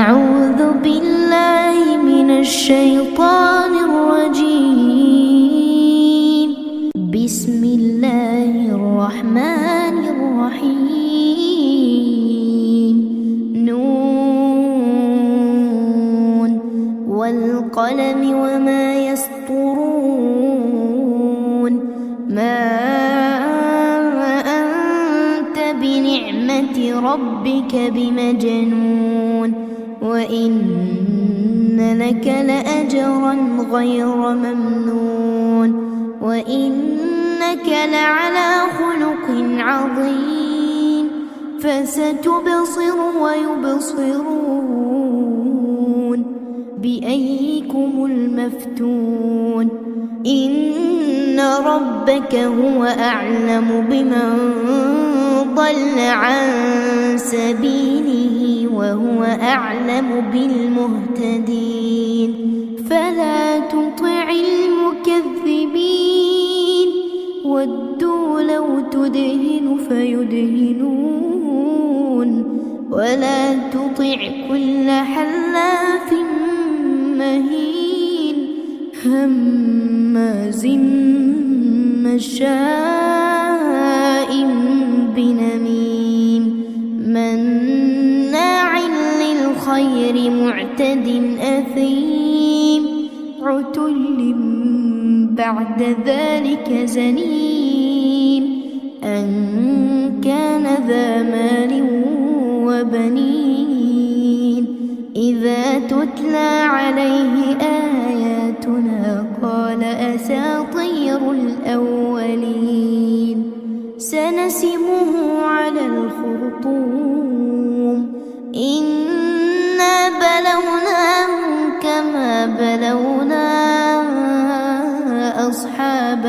أعوذ بالله من الشيطان الرجيم. بسم الله الرحمن الرحيم. نون والقلم وما يسطرون. ما أنت بنعمة ربك بمجنون، وإن لك لأجرا غير ممنون، وإنك لعلى خلق عظيم. فستبصر ويبصرون بأيكم المفتون. إن ربك هو أعلم بمن ضل عن سبيله وهو أعلم بالمهتدين. فلا تطع المكذبين، ودوا لو تدهن فيدهنون. ولا تطع كل حلاف مهين، هماز مشاء بنميم، مناع للخير معتد أثيم، عتل بعد ذلك زنيم، أن كان ذا مال وبنين. إذا تتلى عليه آياتنا قال أساطير الأولين. سنسمه على الخرطوم. إنا بلوناهم كما بلونا أصحاب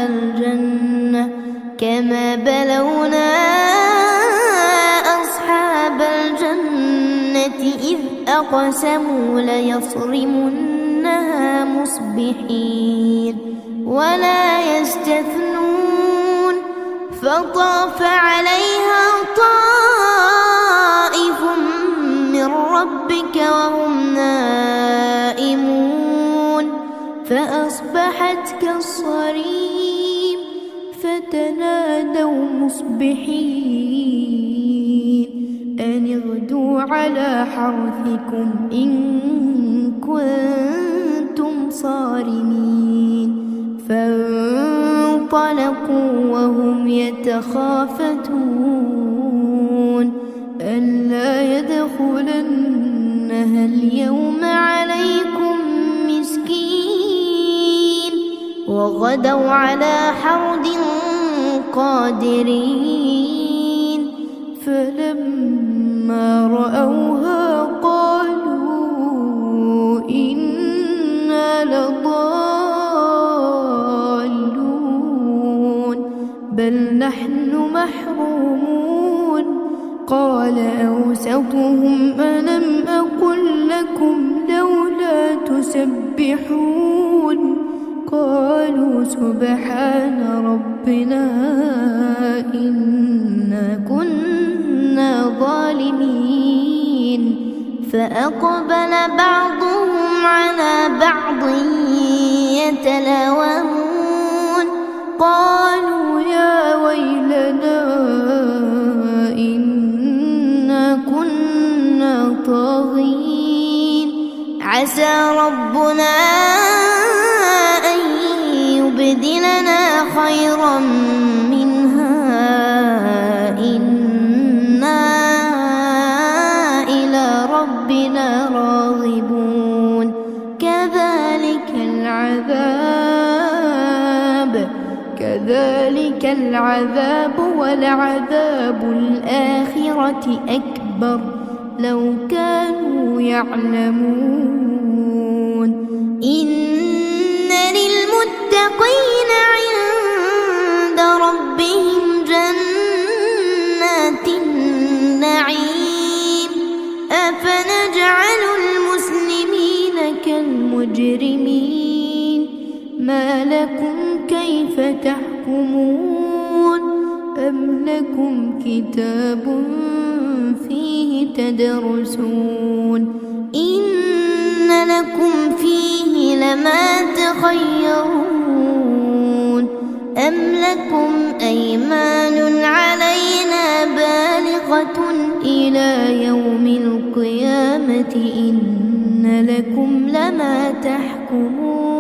الجنة إذ أقسموا ليصرمنها مصبحين ولا يستثنون. فطاف عليها طائف من ربك وهم نائمون، فأصبحت كالصريم. فتنادوا مصبحين أن اغدوا على حرثكم إن كنتم صارمين. فانطلقوا وهم يتخافتون ألا يدخلنها اليوم عليكم مسكين. وغدوا على حرد قادرين. فلما رأوها قالوا إنا لضالون بل نحن محرومون. قال أوسطهم ألم أقل لكم لولا تسبحون. قالوا سبحان ربنا إنا كنا ظالمين. فأقبل بعضهم على بعض يتلاومون. قالوا يا ويلنا إنا كنا طاغين. عسى ربنا أن يبدلنا خيرا منها إنا إلى ربنا راغبون. كذلك العذاب ولعذاب الآخرة أكبر لو كانوا يعلمون. إن للمتقين عند ربهم جنات النعيم. أفنجعل المسلمين كالمجرمين؟ ما لكم كيف تحكمون؟ أم لكم كتاب فيه تدرسون؟ ما تخيرون أم لكم أيمان علينا بالغة إلى يوم القيامة إن لكم لما تحكمون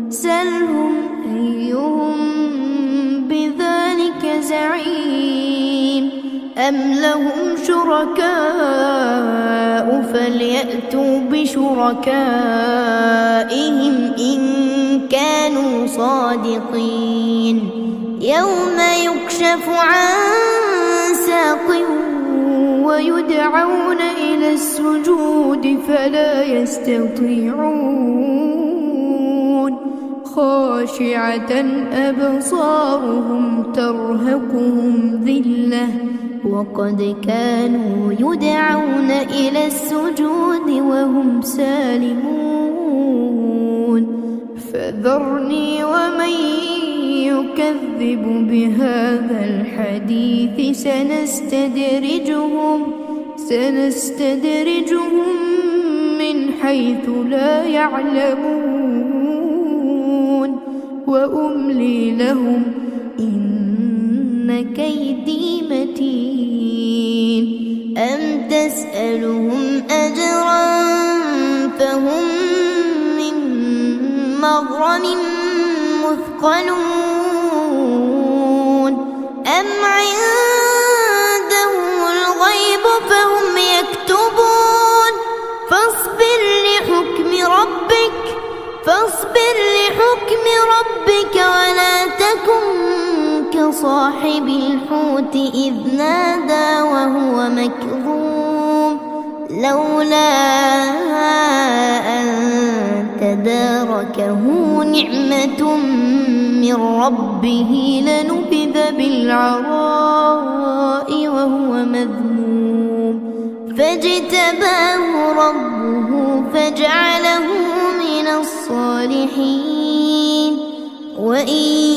سلهم أيهم بذلك زعيم أم لهم شركاء فليأتوا بشركائهم إن كانوا صادقين يوم يكشف عن ساق ويدعون إلى السجود فلا يستطيعون خاشعة أبصارهم ترهقهم ذلة وقد كانوا يدعون إلى السجود وهم سالمون فذرني ومن يكذب بهذا الحديث سنستدرجهم من حيث لا يعلمون وأملي لهم إن كيدي متين أم تسألهم أجرا فهم من مغرم مثقلون أم عندهم الغيب فهم يكتبون فاصبر لحكم ربك ولا تكن كصاحب الحوت إذ نادى وهو مكظوم لولا أن تداركه نعمة من ربه لنبذ بالعراء وهو مذموم فاجتباه ربه فجعله من الصالحين وإن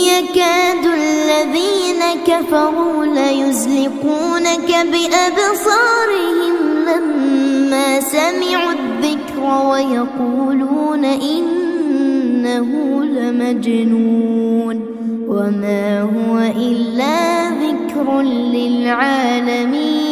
يكاد الذين كفروا ليزلقونك بأبصارهم لما سمعوا الذكر ويقولون إنه لمجنون وما هو إلا ذكر للعالمين